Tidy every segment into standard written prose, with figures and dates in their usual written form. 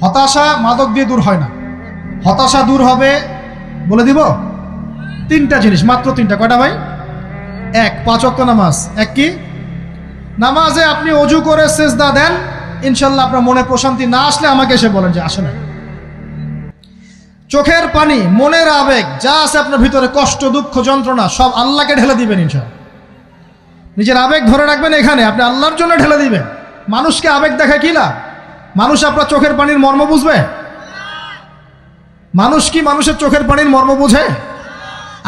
হতাশা মাদক দিয়ে দূর হয় না। হতাশা দূর হবে, বলে দিব, তিনটা জিনিস, মাত্র তিনটা। কয়টা ভাই? এক, 5 ওয়াক্ত নামাজ। এক কি? নামাজে আপনি অজু করে সেজদা দেন, ইনশাল্লাহ আপনার মনে প্রশান্তি না আসলে আমাকে এসে বলেন যে আসে না। চোখের পানি, মনের আবেগ যা আছে আপনার ভিতরে, কষ্ট, দুঃখ, যন্ত্রণা, সব আল্লাহকে ঢেলে দিবেন ইনশাল্লাহ। নিজের আবেগ ধরে রাখবেন এখানে, আপনি আল্লাহর জন্য ঢেলে দিবেন। মানুষকে আবেগ দেখা কি লাভ? মানুষ আপনার চোখের পানির মর্ম বুঝবে? মানুষ কি মানুষের চোখের পানির মর্ম বুঝে?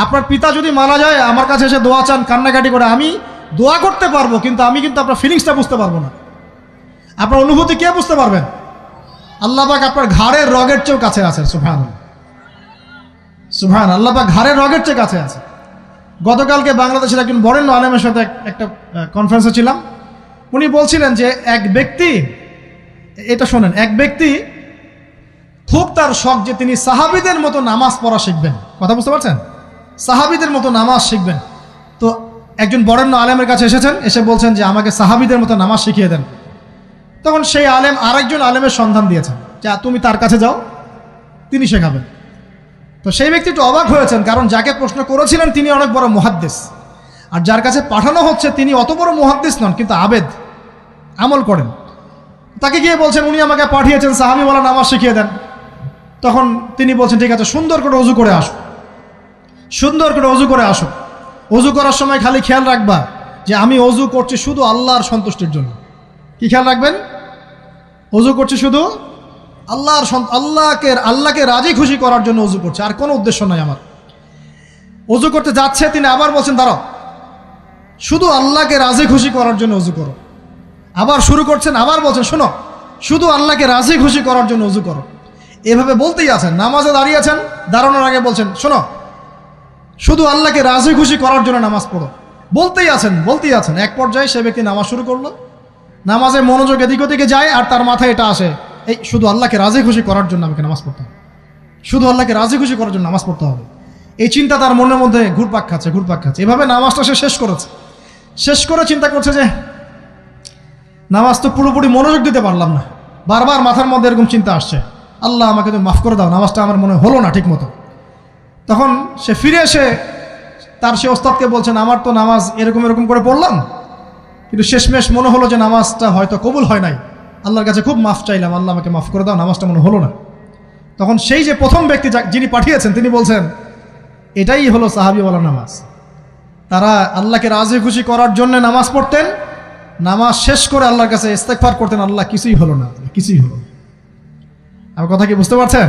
আপনার পিতা যদি মারা যায়, আমার কাছে এসে দোয়া চান কান্নাকাটি করে, আমি দোয়া করতে পারবো, কিন্তু আমি কিন্তু আপনার ফিলিংসটা বুঝতে পারবো না। আপনার অনুভূতি কে বুঝতে পারবেন? আল্লাহ পাক আপনার ঘাড়ের রগের চেয়েও কাছে আছেন। সুবহানাল্লাহ, সুবহান আল্লাহ পাক ঘাড়ের রগের চেয়ে কাছে আছে। গতকালকে বাংলাদেশের একজন বরেণ্য আলেমের সাথে একটা কনফারেন্সে ছিলাম। উনি বলছিলেন যে এক ব্যক্তি, এটা শোনেন, এক ব্যক্তি খুব তার শখ যে তিনি সাহাবীদের মতো নামাজ পড়া শিখবেন। কথা বুঝতে পারছেন? সাহাবীদের মতো নামাজ শিখবেন। তো একজন বরেণ্য আলেমের কাছে এসেছেন, এসে বলছেন যে আমাকে সাহাবীদের মতো নামাজ শিখিয়ে দেন। তখন সেই আলেম আরেকজন আলেমের সন্ধান দিয়েছেন, যা তুমি তার কাছে যাও, তিনি শেখাবেন। তো সেই ব্যক্তি একটু অবাক হয়েছেন, কারণ যাকে প্রশ্ন করেছিলেন তিনি অনেক বড় মুহাদ্দিস, আর যার কাছে পাঠানো হচ্ছে তিনি অত বড় মুহাদ্দিস নন, কিন্তু আবেদ, আমল করেন। তাকে গিয়ে বলছেন উনি আমাকে পাঠিয়েছেন সাহাবীওয়ালা নামাজ শিখিয়ে দেন। তখন তিনি বলছেন ঠিক আছে, সুন্দর করে অজু করে আসো, সুন্দর করে অজু করে আসো। অজু করার সময় খালি খেয়াল রাখবা যে আমি অজু করছি শুধু আল্লাহর সন্তুষ্টির জন্য। কি খেয়াল রাখবেন? অজু করছি শুধু আল্লাহকে রাজি খুশি করার জন্য অজু করছে, আর কোনো উদ্দেশ্য নাই আমার। অজু করতে যাচ্ছে, তিনি আবার বলছেন দাঁড়াও, শুধু আল্লাহকে রাজি খুশি করার জন্য অজু করো। আবার শুরু করছেন, আবার বলছেন শোনো, শুধু আল্লাহকে রাজি খুশি করার জন্য অজু করো। এভাবে বলতেই আছেন। নামাজে দাঁড়িয়েছেন, দাঁড়ানোর আগে বলছেন শোনো, শুধু আল্লাহকে রাজি খুশি করার জন্য নামাজ পড়ো। বলতেই আছেন। এক পর্যায়ে সে ব্যক্তি নামাজ শুরু করলো। নামাজে মনোযোগ এদিক ওদিকে যায়, আর তার মাথায় এটা আসে, এই শুধু আল্লাহকে রাজি খুশি করার জন্য আমাকে নামাজ পড়তে হবে, শুধু আল্লাহকে রাজি খুশি করার জন্য নামাজ পড়তে হবে। এই চিন্তা তার মনের মধ্যে ঘুরপাক খাচ্ছে। এভাবে নামাজটা সে শেষ করেছে। শেষ করে চিন্তা করছে যে নামাজ তো পুরোপুরি মনোযোগ দিতে পারলাম না। বারবার মাথার মধ্যে এরকম চিন্তা আসছে, আল্লাহ আমাকে তুমি মাফ করে দাও, নামাজটা আমার মনে হলো না ঠিক মতো। তখন সে ফিরে এসে তার সে ওস্তাদকে বলছেন আমার তো নামাজ এরকম করে পড়লাম, কিন্তু শেষমেশ মনে হলো যে নামাজটা হয়তো কবুল হয় নাই, আল্লাহর কাছে খুব মাফ চাইলাম, আল্লাহ আমাকে মাফ করে দাও, নামাজটা মনে হলো না। তখন সেই যে প্রথম ব্যক্তি যিনি পাঠিয়েছেন তিনি বলছেন এটাই হলো সাহাবীওয়ালা নামাজ। তারা আল্লাহকে রাজি খুশি করার জন্য নামাজ পড়তেন, নামাজ শেষ করে আল্লাহর কাছে ইস্তেগফার করতেন, আল্লাহ কিছুই হলো না, কিছুই হলো না। আমার কথা কি বুঝতে পারছেন?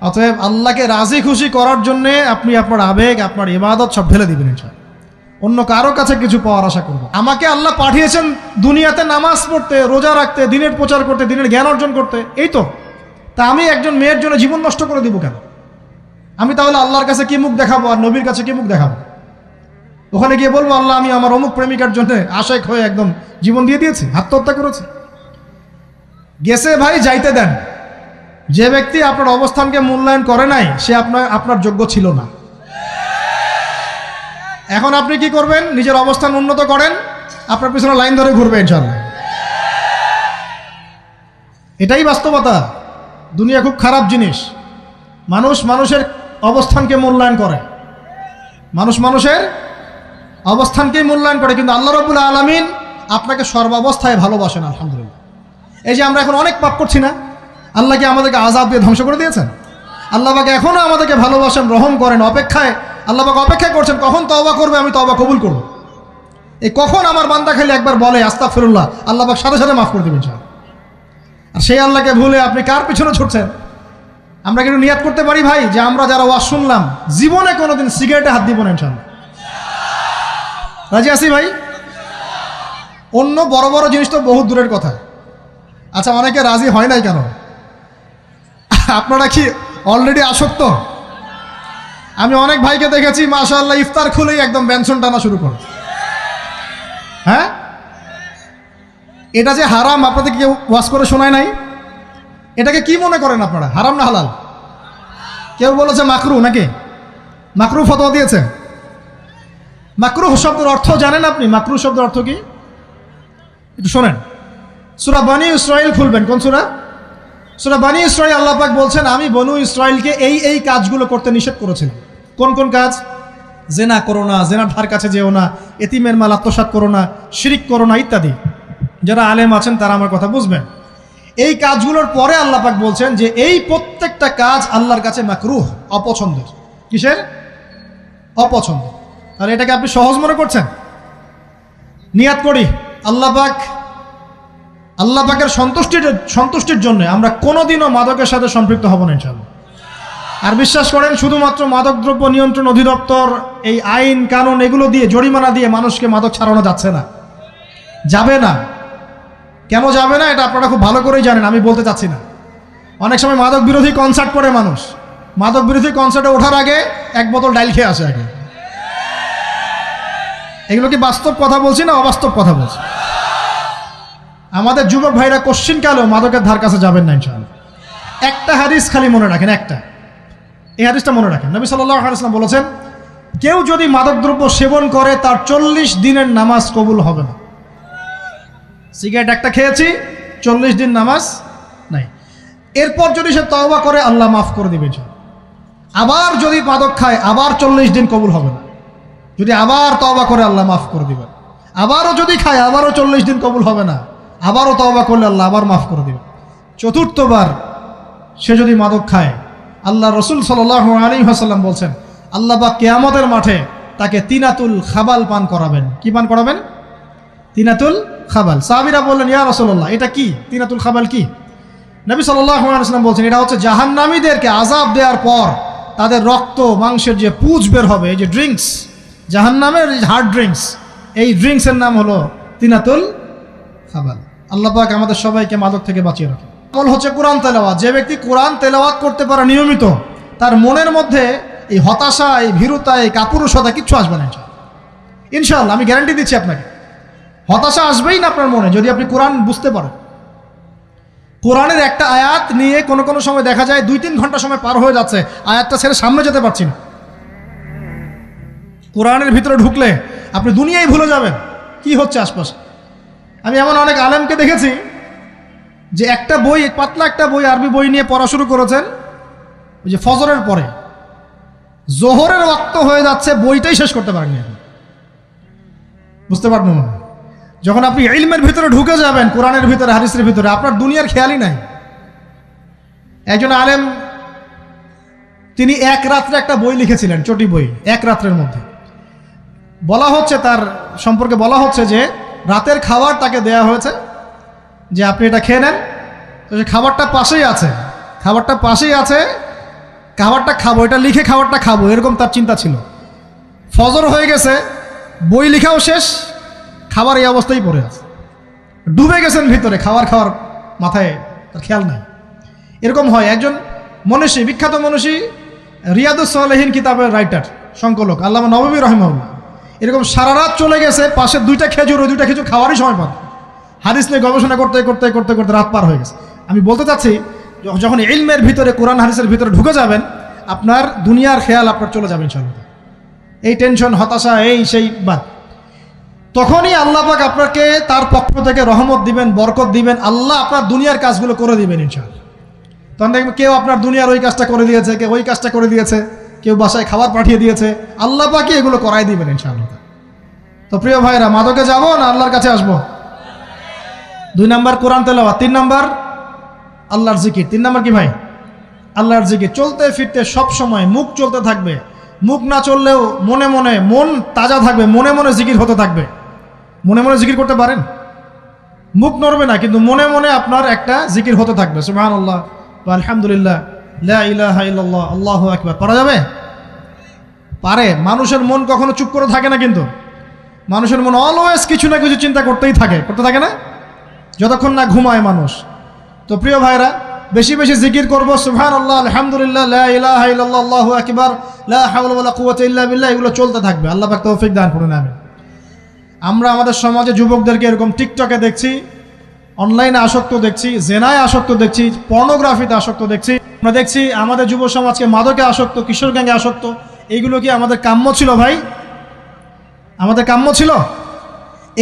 অতএব আল্লাহকে রাজি খুশি করার জন্যে আপনি আপনার আবেগ, আপনার ইবাদত সব ঢেলে দিবেন ইনশাআল্লাহ। অন্য কারো কাছে কিছু পাওয়ার আশা করব। আমাকে আল্লাহ পাঠিয়েছেন দুনিয়াতে নামাজ পড়তে, রোজা রাখতে, দিনের প্রচার করতে, দিনের জ্ঞান অর্জন করতে, এই তো। তা আমি একজন মেয়ের জন্য জীবন নষ্ট করে দিব কেন? আমি তাহলে আল্লাহর কাছে কি মুখ দেখাবো, আর নবীর কাছে কি মুখ দেখাবো? ওখানে গিয়ে বলবো আল্লাহ আমি আমার অমুক প্রেমিকার জন্য আশেক হয়ে একদম জীবন দিয়ে দিয়েছি, আত্মহত্যা করেছি। গেছে ভাই, যাইতে দেন। যে ব্যক্তি আপনার অবস্থানকে মূল্যায়ন করে নাই সে আপনার যোগ্য ছিল না। এখন আপনি কি করবেন? নিজের অবস্থান উন্নত করেন, আপনার পিছনে লাইন ধরে ঘুরবে ইনশাআল্লাহ। এটাই বাস্তবতা। দুনিয়া খুব খারাপ জিনিস। মানুষের অবস্থানকে মূল্যায়ন করে, মানুষের অবস্থানকেই মূল্যায়ন করে, কিন্তু আল্লাহ রাব্বুল আলামিন আপনাকে সর্বাবস্থায় ভালোবাসেন। আলহামদুলিল্লাহ। এই যে আমরা এখন অনেক পাপ করছি না, আল্লাহ কি আমাদেরকে আযাব দিয়ে ধ্বংস করে দিয়েছেন? আল্লাহ পাক এখনো আমাদেরকে ভালোবাসেন, রহম করেন, আল্লাহ পাক অপেক্ষা করছেন কখন তওবা করবে, আমি তওবা কবুল করব। এই কখন আমার বান্দা খালি একবার বলে আস্তাগফিরুল্লাহ, আল্লাহ পাক সাথে সাথে মাফ করে দেবেন ইনশাআল্লাহ। আর সেই আল্লাহকে ভুলে আপনি কার পিছনে ছুটছেন? আমরা কিন্তু নিয়াত করতে পারি ভাই যে আমরা যারা ওয়াজ শুনলাম জীবনে কোনোদিন সিগারেটে হাত দিব না ইনশাআল্লাহ। রাজি আছি ভাই? অন্য বড় বড় জিনিস তো বহুত দূরের কথা। আচ্ছা, অনেকে রাজি হয় নাই কেন? আপনারা কি অলরেডি আসক্ত? আমি অনেক ভাইকে দেখেছি মাশাআল্লাহ ইফতার খুলেই একদম বেনসন টানা শুরু করে। হ্যাঁ, এটা যে হারাম আপনাদের কেউ ওয়াজ করে শোনায় নাই? এটাকে কি মনে করেন আপনারা, হারাম না হালাল? কেউ বলেছে মাকরু, নাকি মাকরু ফতোয়া দিয়েছে? মাকরুহ শব্দের অর্থ জানেন আপনি? মাকরুহ শব্দের অর্থ কি একটু শোনেন। সূরা বনী ইসরাঈল খুলবেন। কোন সূরা? সূরা বনী ইসরাঈল আল্লাহ পাক বলছেন, আমি বনু ইসরাঈলকে এই কাজগুলো করতে নিষেধ করেছিলাম। কোন কোন কাজ? জেনা করো না, জেনার ধার কাছে যেও না, এতিমের মাল আত্মসাৎ করো না, শিরিক করো না ইত্যাদি। যারা আলেম আছেন তারা আমার কথা বুঝবেন। এই কাজগুলোর পরে আল্লাহ পাক বলছেন যে এই প্রত্যেকটা কাজ আল্লাহর কাছে মাকরুহ, অপছন্দের। কিসের? অপছন্দ। আর এটাকে আপনি সহজ মনে করছেন? নিয়াত করি আল্লাহ পাকের সন্তুষ্টির জন্য আমরা কোনোদিনও মাদকের সাথে সম্পৃক্ত হব না ইনশাআল্লাহ। আর বিশ্বাস করেন, শুধুমাত্র মাদকদ্রব্য নিয়ন্ত্রণ অধিদপ্তর এই আইন কানুন এগুলো দিয়ে, জরিমানা দিয়ে মানুষকে মাদক ছাড়ানো যাচ্ছে না, যাবে না। কেন যাবে না এটা আপনারা খুব ভালো করেই জানেন, আমি বলতে চাচ্ছি না। অনেক সময় মাদক বিরোধী কনসার্ট করে মানুষ, মাদক বিরোধী কনসার্টে ওঠার আগে এক বোতল ডাইল খেয়ে আসে আগে। এগুলো কি বাস্তব কথা বলছি না অবাস্তব কথা বলছি? আমাদের যুবক ভাইরা কোশ্চিনকালেও মাদকের ধার কাছে যাবেন না ইনশাআল্লাহ। একটা হাদিস খালি মনে রাখেন, এই হাদিসটা মনে রাখেন। নবী সাল্লাল্লাহু আলাইহি ওয়াসাল্লাম বলেছেন, কেউ যদি মাদকদ্রব্য সেবন করে তার 40 দিনের নামাজ কবুল হবে না। সিগারেট একটা খেয়েছি, 40 দিন নামাজ নাই। এরপর যদি সে তওবা করে আল্লাহ মাফ করে দিবেন। আবার যদি মাদক খায় আবার 40 দিন কবুল হবে না। যদি আবার তওবা করে আল্লাহ মাফ করে দিবেন। আবারও যদি খায় আবারও 40 দিন কবুল হবে না। আবারও তওবা করলে আল্লাহ আবার মাফ করে দিবেন। চতুর্থবার সে যদি মাদক খায়, আল্লাহ রসুল সাল্লাল্লাহু আলাইহি ওয়াসাল্লাম বলছেন, আল্লাহ পাক কিয়ামতের মাঠে তাকে তিনাতুল খাবাল পান করাবেন। কি পান করাবেন? তিনাতুল খাবাল। সাহাবীরা বললেন, ইয়া রাসূলুল্লাহ, এটা কি তিনাতুল খাবাল? কি? নবী সাল্লাল্লাহু আলাইহি ওয়াসাল্লাম বলছেন, এটা হচ্ছে জাহান্নামীদেরকে আযাব দেওয়ার পর তাদের রক্ত মাংসের যে পুঁজ বের হবে, এই যে ড্রিঙ্কস, জাহান্নামের হার্ড ড্রিঙ্কস, এই ড্রিঙ্কসের নাম হলো তিনাতুল খাবাল। আল্লাহ পাক আমাদের সবাইকে মাদক থেকে বাঁচিয়ে রাখেন। আমল হচ্ছে কোরআন তেলাওয়াত। যে ব্যক্তি কোরআন তেলাওয়াত করতে পারে নিয়মিত, তার মনের মধ্যে এই হতাশা, এই ভীরুতা, এই কাপুরুষতা কিচ্ছু আসবে না ইনশাআল্লাহ। আমি গ্যারান্টি দিচ্ছি আপনাকে, হতাশা আসবেই না আপনার মনে যদি আপনি কোরআন বুঝতে পারেন। কোরআনের একটা আয়াত নিয়ে কোনো সময় দেখা যায় 2-3 ঘন্টা সময় পার হয়ে যাচ্ছে, আয়াতটা ছেড়ে সামনে যেতে পারছি না। কোরআনের ভিতরে ঢুকলে আপনি দুনিয়ায় ভুলে যাবেন কি হচ্ছে আশপাশে। আমি এমন অনেক আলেমকে দেখেছি যে একটা বই, পাতলা একটা বই, আরবি বই নিয়ে পড়া শুরু করেছেন, ওই যে ফজরের পরে জোহরের ওয়াক্ত হয়ে যাচ্ছে, বইটাই শেষ করতে পারেননি। বুঝতে পারবেন না, যখন আপনি ইলমের ভিতরে ঢুকে যাবেন, কোরআনের ভিতরে, হাদিসের ভিতরে, আপনার দুনিয়ার খেয়ালই নাই। একজন আলেম, তিনি এক রাত্রে একটা বই লিখেছিলেন, চটি বই, এক রাত্রের মধ্যে। বলা হচ্ছে, তার সম্পর্কে বলা হচ্ছে যে রাতের খাবার তাকে দেয়া হয়েছে যে আপনি এটা খেয়ে নেন। তো সে খাবারটা পাশেই আছে, খাবারটা খাবো, এটা লিখে খাবারটা খাবো, এরকম তার চিন্তা ছিল। ফজর হয়ে গেছে, বই লেখাও শেষ, খাবার এই অবস্থায় পড়ে আছে, ডুবে গেছেন ভিতরে, খাওয়ার মাথায় তার খেয়াল নাই। এরকম হয়। একজন মনীষী, বিখ্যাত মনীষী, রিয়াদুস সালেহীন কিতাবের রাইটার, সংকলক আল্লামা নববী রাহিমাহুল্লাহ, এরকম সারা রাত চলে গেছে, পাশে 2টা খেজুর, ওই 2টা খেজুর খাওয়ারই সময় পান। হাদিস নিয়ে গবেষণা করতে রাত পার হয়ে গেছে। আমি বলতে চাচ্ছি, যখন ইলমের ভিতরে, কোরআন হাদিসের ভিতরে ঢুকে যাবেন, আপনার দুনিয়ার খেয়াল আপনার চলে যাবে ইনশাআল্লাহ। এই টেনশন, হতাশা, এই সেই বাদ, তখনই আল্লাহ পাক আপনাকে তার পক্ষ থেকে রহমত দিবেন, বরকত দিবেন, আল্লাহ আপনার দুনিয়ার কাজগুলো করে দিবেন ইনশাআল্লাহ। তখন দেখবেন কেউ আপনার দুনিয়ার ওই কাজটা করে দিয়েছে, কেউ ওই কাজটা করে দিয়েছে, কেউ বাসায় খাবার পাঠিয়ে দিয়েছে, আল্লাহ পাকই এগুলো করাই দিবেন ইনশাআল্লাহ। তো প্রিয় ভাইরা, মাদকে যাব না আল্লাহর কাছে আসবো? 2 নাম্বার কোরআন তেলাওয়াত, 3 নাম্বার আল্লাহর জিকির। 3 নাম্বার কি ভাই? আল্লাহর জিকির। চলতে ফিরতে সব সময় মুখ চলতে থাকবে, মুখ না চললেও মনে মনে মন তাজা থাকবে, মনে মনে জিকির হতে থাকবে। মনে মনে জিকির করতে পারেন? মুখ নড়বে না, কিন্তু মনে মনে আপনার একটা জিকির হতে থাকবে, সুবহানাল্লাহ বা আলহামদুলিল্লাহ, লা ইলাহা ইল্লাল্লাহ, আল্লাহু আকবার। পারা যাবে? পারে। মানুষের মন কখনো চুপ করে থাকে না, কিন্তু মানুষের মন অলওয়েজ কিছু না কিছু চিন্তা করতে থাকে না, যতক্ষণ না ঘুমায় মানুষ। তো প্রিয় ভাইরা, বেশি বেশি জিকির করবো, সুবহানাল্লাহ, আলহামদুলিল্লাহ, লা ইলাহা ইল্লাল্লাহ, আল্লাহু আকবার, লা হাওলা ওয়ালা কুওয়াতা ইল্লা বিল্লাহ, এগুলো চলতে থাকবে। আল্লাহ পাক তৌফিক দান করুন, আমিন। আমরা আমাদের সমাজে যুবকদেরকে এরকম টিকটকে দেখছি, অনলাইনে আসক্ত দেখছি, জেনায় আসক্ত দেখছি, পর্নোগ্রাফিতে আসক্ত দেখছি। আমরা দেখছি আমাদের যুব সমাজকে মাদকে আসক্ত, কিশোর গ্যাংয়ে আসক্ত। এইগুলো কি আমাদের কাম্য ছিল ভাই? আমাদের কাম্য ছিল?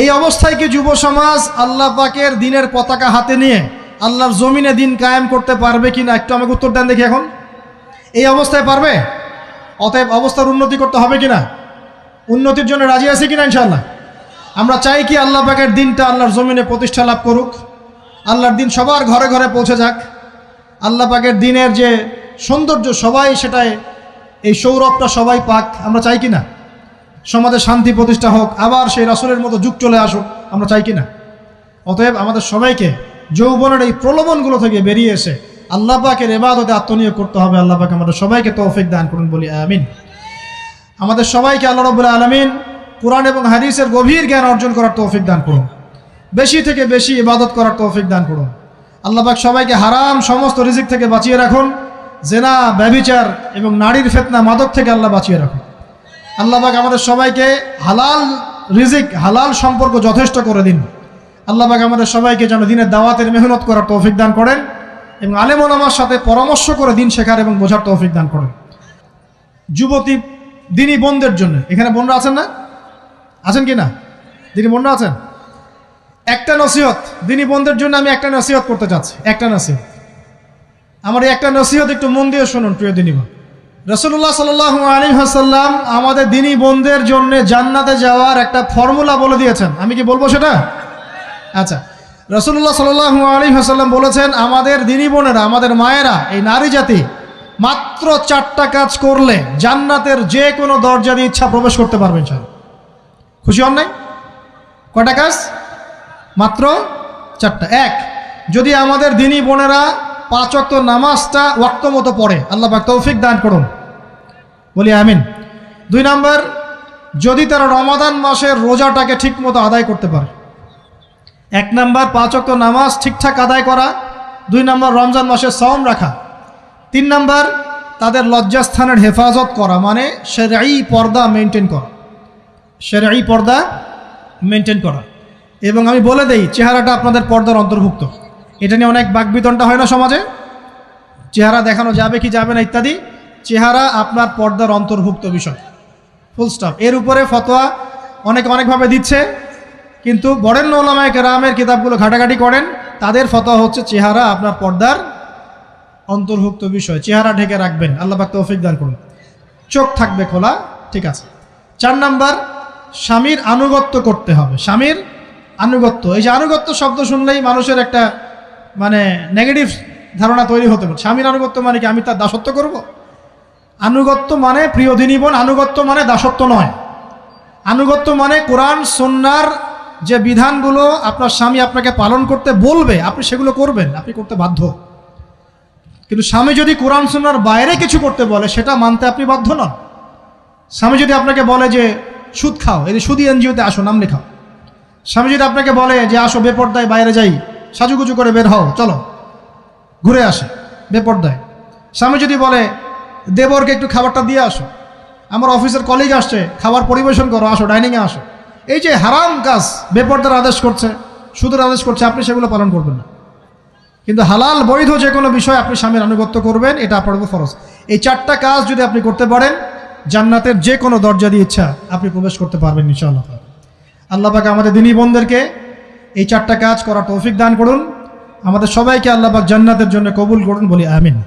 এই অবস্থায় কি যুব সমাজ আল্লাহ পাকের দ্বীনের পতাকা হাতে নিয়ে আল্লাহর জমিনে দিন কায়েম করতে পারবে কি না একটু আমাকে উত্তর দেন দেখি। এখন এই অবস্থায় পারবে? অতএব অবস্থার উন্নতি করতে হবে কিনা? উন্নতির জন্য রাজি আছি কিনা ইনশাআল্লাহ? আমরা চাই কি আল্লাহ পাকের দিনটা আল্লাহর জমিনে প্রতিষ্ঠা লাভ করুক, আল্লাহর দিন সবার ঘরে ঘরে পৌঁছে যাক, আল্লাহ পাকের দিনের যে সৌন্দর্য সবাই সেটাই, এই সৌরভটা সবাই পাক। আমরা চাই কি না? সমাজে শান্তি প্রতিষ্ঠা হোক, আবার সেই রাসূলের মতো যুগ চলে আসুক, আমরা চাই কি না? অতএব আমাদের সবাইকে যৌবনের এই প্রলোভনগুলো থেকে বেরিয়ে এসে আল্লাহ পাকের ইবাদতে আত্মনিয়োগ করতে হবে। আল্লাহ পাক আমাদের সবাইকে তৌফিক দান করুন, বলি আমিন। আমাদের সবাইকে আল্লাহ রাব্বুল আলামিন কুরআন এবং হাদিসের গভীর জ্ঞান অর্জন করার তৌফিক দান করুন, বেশি থেকে বেশি ইবাদত করার তৌফিক দান করুন। আল্লাহ পাক সবাইকে হারাম সমস্ত রিজিক থেকে বাঁচিয়ে রাখুন, জেনা, ব্যভিচার এবং নারীর ফিতনা, মাদক থেকে আল্লাহ বাঁচিয়ে রাখুন। আল্লাহ পাক আমাদের সবাইকে হালাল রিজিক, হালাল সম্পর্ক যথেষ্ট করে দিন। আল্লাহ পাক আমাদের সবাইকে যেন দিনের দাওয়াতের মেহনত করার তৌফিক দান করেন এবং আলেম ওলামার সাথে পরামর্শ করে দিন শেখার এবং বোঝার তৌফিক দান করেন। যুবতী দিনী বোনদের জন্য, এখানে বোনরা আছেন না? আছেন কি না? দিনী বোনরা আছেন? একটা নসিহত দিনী বোনদের জন্য আমি একটা নসিহত করতে চাচ্ছি, একটা নসিহত। আমার এই একটা নসিহত একটু মন দিয়ে শুনুন প্রিয় দিনী বোন। রাসূলুল্লাহ সাল্লাল্লাহু আলাইহি ওয়াসাল্লাম আমাদের দিনী বোনদের জন্য জান্নাতে যাওয়ার একটা ফর্মুলা বলে দিয়েছেন। আমি কি বলবো সেটা? আচ্ছা, রাসূলুল্লাহ সাল্লাল্লাহু আলাইহি ওয়াসাল্লাম বলেছেন আমাদের দিনী বোনেরা, আমাদের মায়েরা, এই নারী জাতি মাত্র 4টা কাজ করলে জান্নাতের যে কোনো দরজা দিয়ে ইচ্ছা প্রবেশ করতে পারবে ইনশাআল্লাহ। খুশি হন নাই? কয়টা কাজ? মাত্র 4টা। এক, যদি আমাদের দিনী বোনেরা 5 ওয়াক্ত নামাজটা ওয়াক্ত মতো পড়ে, আল্লাহ পাক তৌফিক দান করুন, বলি আমিন। 2 নাম্বার, যদি তারা রমাদান মাসের রোজাটাকে ঠিক মতো আদায় করতে পারে। 1 নাম্বার 5 ওয়াক্ত নামাজ ঠিকঠাক আদায় করা, 2 নাম্বার রমজান মাসের সাওম রাখা, 3 নাম্বার তাদের লজ্জাস্থানের হেফাজত করা, মানে শরঈ পর্দা মেনটেন করা, শরঈ পর্দা মেনটেন করা। এবং আমি বলে দেই, চেহারাটা আপনাদের পর্দার অন্তর্ভুক্ত। এটা নিয়ে অনেক বাকবিতণ্ডা হয় না সমাজে, চেহারা দেখানো যাবে কি যাবে না ইত্যাদি। চেহারা আপনার পর্দার অন্তর্ভুক্ত বিষয়, ফুল স্টপ। এর উপরে ফতোয়া অনেকে অনেকভাবে দিচ্ছে, কিন্তু বরেণ্য উলামায়ে কেরামের কিতাবগুলো ঘাটাঘাটি করেন, তাদের ফতোয়া হচ্ছে চেহারা আপনার পর্দার অন্তর্ভুক্ত বিষয়, চেহারা ঢেকে রাখবেন, আল্লাহ পাক তৌফিক দান করুন। চোখ থাকবে খোলা, ঠিক আছে। 4 নাম্বার, স্বামীর আনুগত্য করতে হবে। স্বামীর আনুগত্য, এই যে আনুগত্য শব্দ শুনলেই মানুষের একটা মানে নেগেটিভ ধারণা তৈরি হতে পারে। স্বামীর আনুগত্য মানে কি আমি তার দাসত্ব করব? আনুগত্য মানে, প্রিয় দিনী বোন, আনুগত্য মানে দাসত্ব নয়। আনুগত্য মানে কোরআন সুন্নাহর যে বিধানগুলো আপনার স্বামী আপনাকে পালন করতে বলবে, আপনি সেগুলো করবেন, আপনি করতে বাধ্য। কিন্তু স্বামী যদি কোরআন সুন্নাহর বাইরে কিছু করতে বলে, সেটা মানতে আপনি বাধ্য নন। স্বামী যদি আপনাকে বলে যে সুদ খাও, এই সুদি এনজিওতে আসো, নাম লেখাও। স্বামী যদি আপনাকে বলে যে আসো বেপর্দায় বাইরে যাই, সাজুগুজু করে বের হও, চলো ঘুরে আসে বেপর্দায়। স্বামী যদি বলে দেবরকে একটু খাবারটা দিয়ে আসো, আমার অফিসের কলিগ আসছে, খাবার পরিবেশন করো, আসো ডাইনিংয়ে আসো। এই যে হারাম কাজ, বেপর্দার আদেশ করছে, সুদের আদেশ করছে, আপনি সেগুলো পালন করবেন না। কিন্তু হালাল বৈধ যে কোনো বিষয় আপনি স্বামীর আনুগত্য করবেন, এটা আপনার উপর ফরজ। এই 4টা কাজ যদি আপনি করতে পারেন, জান্নাতের যে কোনো দরজা দিয়ে ইচ্ছা আপনি প্রবেশ করতে পারবেন ইনশাআল্লাহ। আল্লাহ পাক আমাদের দিনী বোনদেরকে এই 4টা কাজ করার তৌফিক দান করুন। আমাদের সবাইকে আল্লাহ পাক জান্নাতের জন্য কবুল করুন, বলি আমিন।